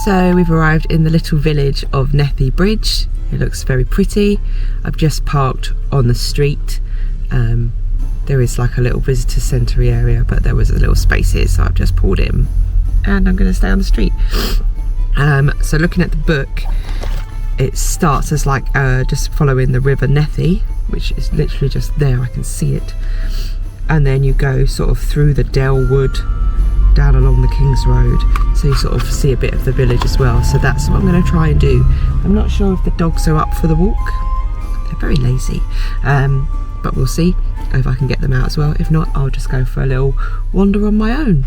So we've arrived in the little village of Nethy Bridge. It looks very pretty. I've just parked on the street. There is like a little visitor centre area, but there was a little space here, so I've just pulled in and I'm going to stay on the street. So looking at the book, it starts as like just following the river Nethy, which is literally just there, I can see it, and then you go sort of through the Dell Wood down along the King's Road, so you sort of see a bit of the village as well. So that's what I'm going to try and do. I'm not sure if the dogs are up for the walk. They're very lazy, but we'll see if I can get them out as well. If not, I'll just go for a little wander on my own.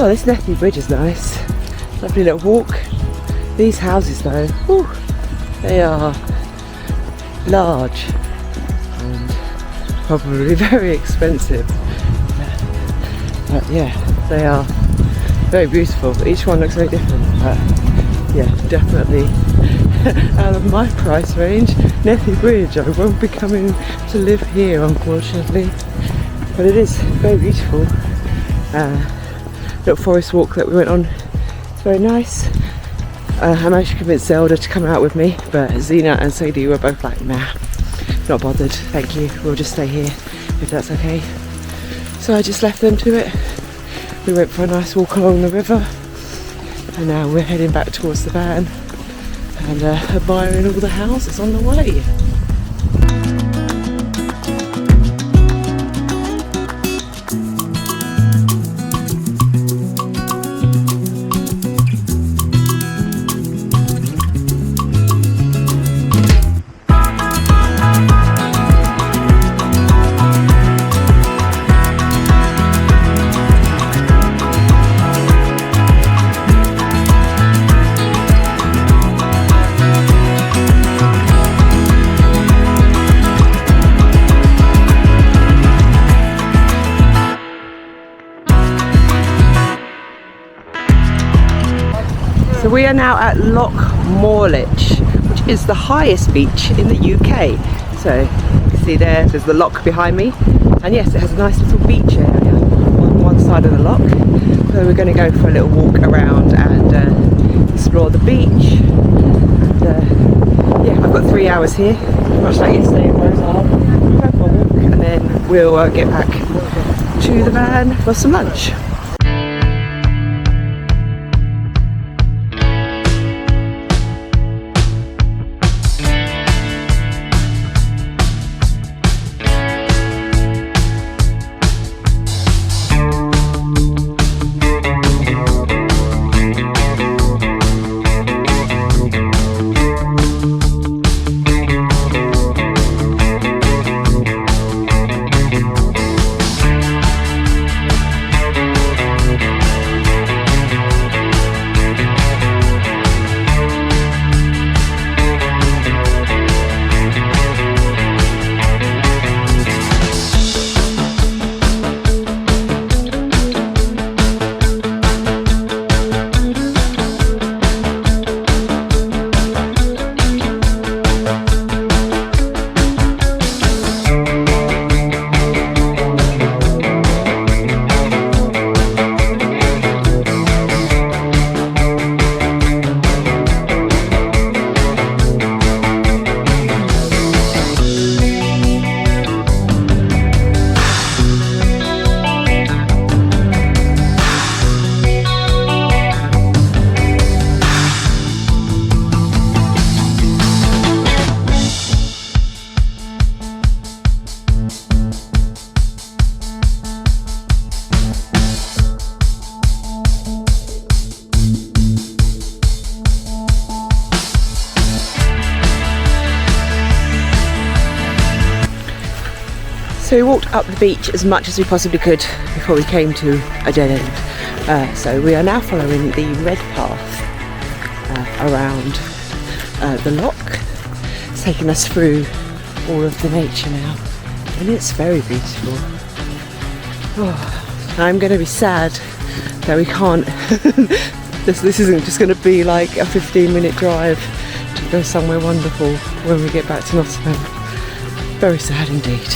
Oh, this Nethy Bridge is nice. Lovely little walk. These houses though, whew, they are large and probably very expensive. But yeah, they are very beautiful. Each one looks very different, but yeah, definitely out of my price range. Nethy Bridge, I won't be coming to live here unfortunately, but it is very beautiful. Little forest walk that we went on, it's very nice. I managed to convince Zelda to come out with me, but Zena and Sadie were both like, nah, not bothered, thank you, we'll just stay here if that's okay. So I just left them to it. We went for a nice walk along the river, and now we're heading back towards the van and admiring all the houses on the way. So we are now at Loch Morlich, which is the highest beach in the UK. So you can see there's the loch behind me, and yes, it has a nice little beach area on one side of the loch. So we're going to go for a little walk around and explore the beach. And yeah, I've got 3 hours here, much like yesterday in Rosal. We'll go for a walk and then we'll get back to the van for some lunch. So we walked up the beach as much as we possibly could before we came to a dead end. So we are now following the red path around the loch. It's taking us through all of the nature now, and it's very beautiful. Oh, I'm going to be sad that we can't. This isn't just going to be like a 15-minute drive to go somewhere wonderful when we get back to Nottingham. Very sad indeed.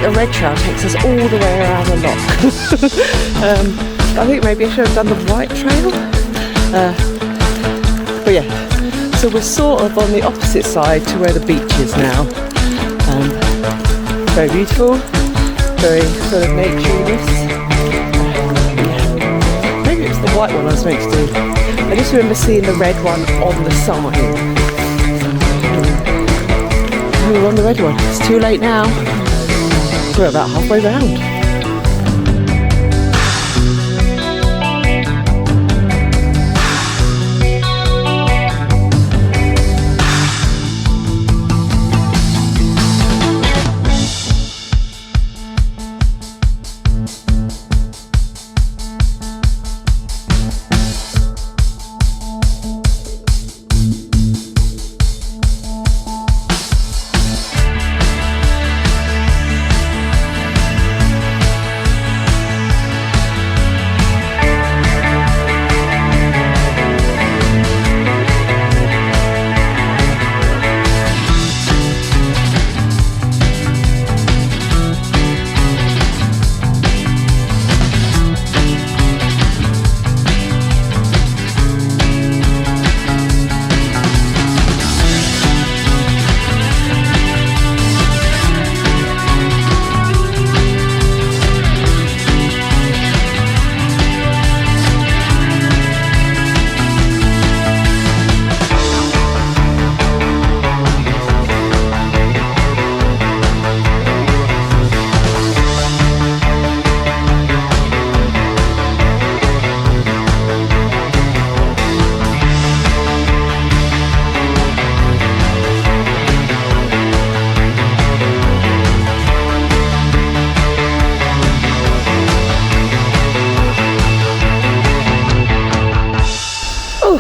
The red trail takes us all the way around the loch. I think maybe I should have done the white trail. But yeah, so we're sort of on the opposite side to where the beach is now. Very beautiful, very sort of naturalist. Maybe it was the white one I was meant to do. I just remember seeing the red one on the side. We're on the red one. It's too late now. We're about halfway round.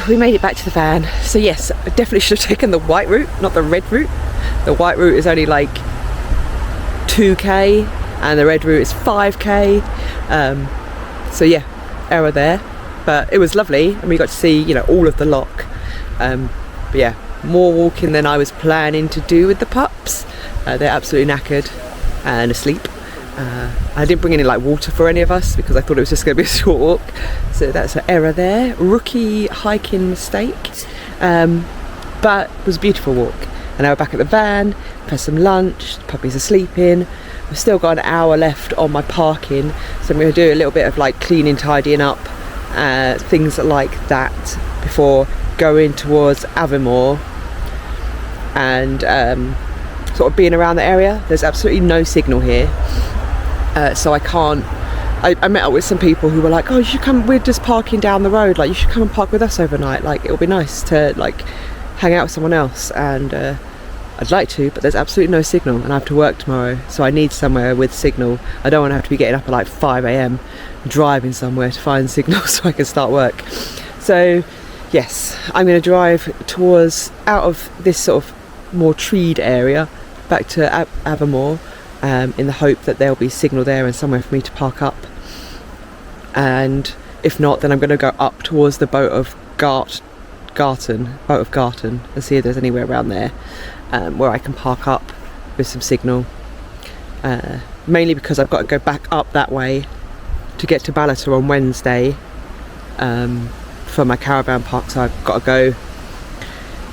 We made it back to the van. So yes, I definitely should have taken the white route, not the red route. The white route is only like 2k and the red route is 5k. So yeah, error there. But it was lovely and we got to see, you know, all of the loch. But yeah, more walking than I was planning to do with the pups. They're absolutely knackered and asleep. I didn't bring any like water for any of us because I thought it was just going to be a short walk, so that's an error there, rookie hiking mistake, but it was a beautiful walk. And now we're back at the van, had some lunch, the puppies are sleeping. I've still got an hour left on my parking, so I'm going to do a little bit of like cleaning, tidying up, things like that before going towards Aviemore and sort of being around the area. There's absolutely no signal here. So I can't. I met up with some people who were like, "Oh, you should come. We're just parking down the road. Like, you should come and park with us overnight. Like, it'll be nice to like hang out with someone else." And I I'd like to, but there's absolutely no signal and I have to work tomorrow, so I need somewhere with signal. I don't want to have to be getting up at like 5 AM driving somewhere to find signal so I can start work. So yes, I'm going to drive out of this sort of more treed area back to Abermore, in the hope that there'll be signal there and somewhere for me to park up. And if not, then I'm going to go up towards the Boat of Garten, and see if there's anywhere around there where I can park up with some signal. Mainly because I've got to go back up that way to get to Ballater on Wednesday for my caravan park, so I've got to go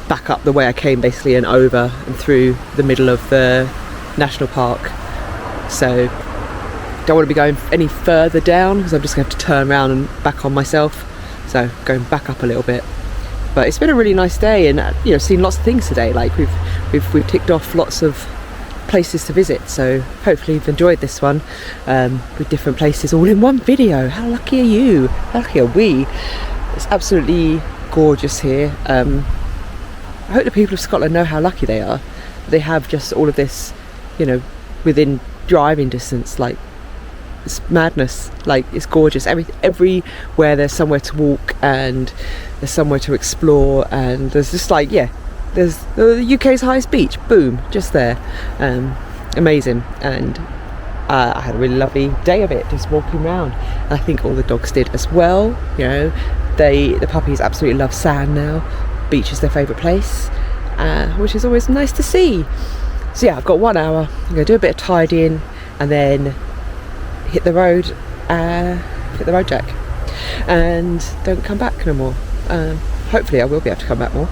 back up the way I came basically, and over and through the middle of the national park. So don't want to be going any further down because I'm just going to have to turn around and back on myself, so going back up a little bit. But it's been a really nice day, and you know, seen lots of things today. Like we've ticked off lots of places to visit, so hopefully you've enjoyed this one with different places all in one video. How lucky are you? How lucky are we? It's absolutely gorgeous here. I hope the people of Scotland know how lucky they are. They have just all of this, you know, within driving distance. Like, it's madness. Like, it's gorgeous. Everywhere there's somewhere to walk and there's somewhere to explore, and there's just like, yeah, there's the UK's highest beach, boom, just there. Amazing. And I had a really lovely day of it, just walking around, and I think all the dogs did as well. You know, the puppies absolutely love sand now. Beach is their favourite place, which is always nice to see. So yeah, I've got 1 hour. I'm going to do a bit of tidying and then hit the road jack, and don't come back no more. Hopefully I will be able to come back more.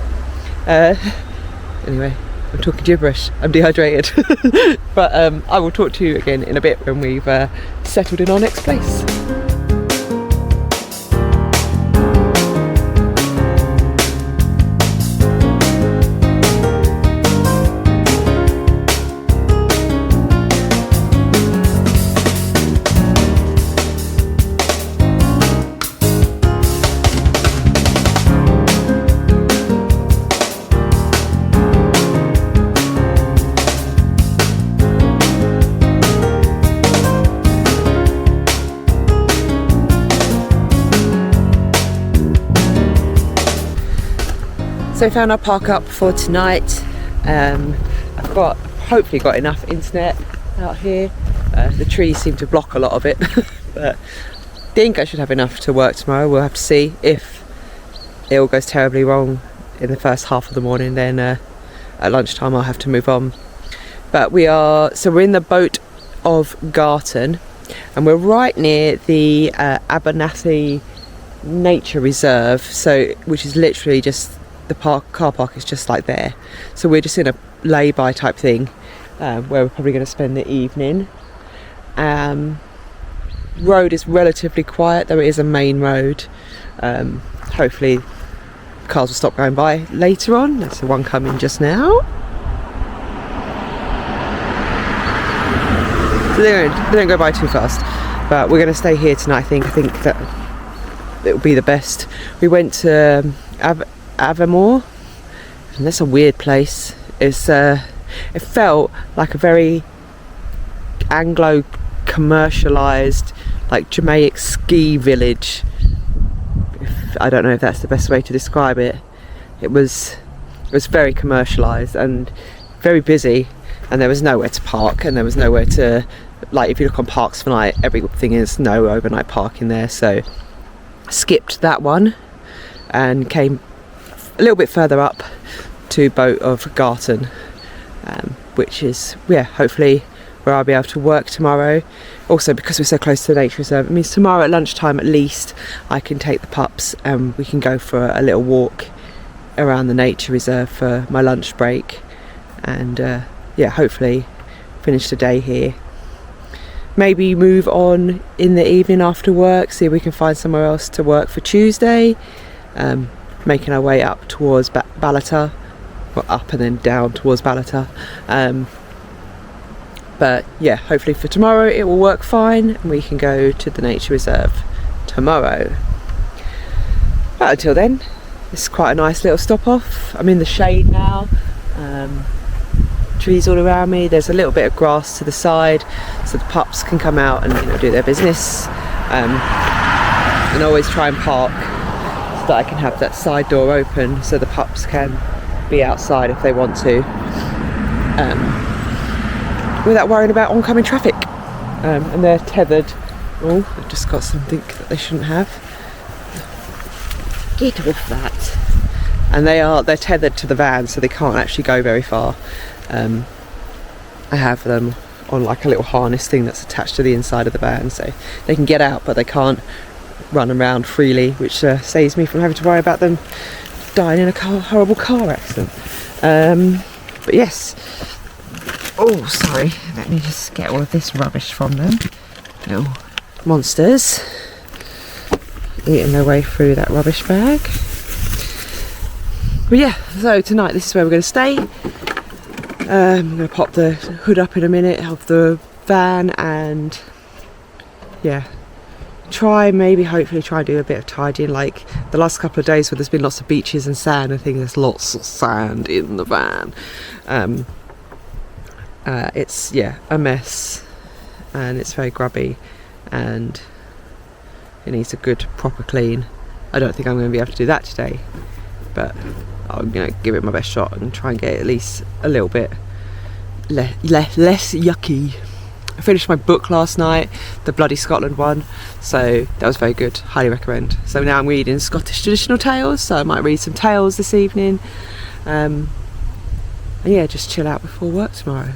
Anyway, I'm talking gibberish, I'm dehydrated. But I will talk to you again in a bit when we've settled in our next place. So I found our park up for tonight. I've hopefully got enough internet out here. The trees seem to block a lot of it, but I think I should have enough to work tomorrow. We'll have to see. If it all goes terribly wrong in the first half of the morning, then at lunchtime I'll have to move on. But we're in the Boat of Garten, and we're right near the Abernathy Nature Reserve, which is literally just the car park is just like there. So we're just in a lay-by type thing, where we're probably going to spend the evening. Road is relatively quiet. There is a main road. Hopefully cars will stop going by later on. There's the one coming just now. So they don't go by too fast. But we're going to stay here tonight. I think that it will be the best. We went to Abermore, and that's a weird place. It felt like a very Anglo commercialised, like Jamaican ski village. I don't know if that's the best way to describe it. It was very commercialised and very busy, and there was nowhere to park, and there was nowhere to, like, if you look on Parks for Night, everything is no overnight parking there. So skipped that one and came a little bit further up to Boat of Garten, which is, yeah, hopefully where I'll be able to work tomorrow. Also, because we're so close to the nature reserve, it means tomorrow at lunchtime at least I can take the pups and we can go for a little walk around the nature reserve for my lunch break, and yeah, hopefully finish the day here. Maybe move on in the evening after work, see if we can find somewhere else to work for Tuesday. Making our way up towards Ballater, well, up and then down towards Ballater. But yeah, hopefully for tomorrow it will work fine and we can go to the nature reserve tomorrow. But until then, it's quite a nice little stop off. I'm in the shade now. trees all around me. There's a little bit of grass to the side so the pups can come out and, you know, do their business. And I always try and park so that I can have that side door open so the pups can be outside if they want to, without worrying about oncoming traffic. And they're tethered. Oh, they've just got something that they shouldn't have. Get off that. And they're tethered to the van, so they can't actually go very far. I have them on like a little harness thing that's attached to the inside of the van, so they can get out but they can't run around freely, which saves me from having to worry about them dying in a horrible car accident. But yes, oh sorry, let me just get all of this rubbish from them. Little monsters eating their way through that rubbish bag. But yeah, so tonight this is where we're going to stay. I'm going to pop the hood up in a minute of the van and yeah, hopefully try and do a bit of tidying. Like the last couple of days where there's been lots of beaches and sand, I think there's lots of sand in the van. It's a mess and it's very grubby and it needs a good proper clean. I don't think I'm going to be able to do that today, but I'm going to give it my best shot and try and get it at least a little bit less yucky. I finished my book last night, the Bloody Scotland one, so that was very good, highly recommend. So now I'm reading Scottish traditional tales, so I might read some tales this evening, and yeah, just chill out before work tomorrow.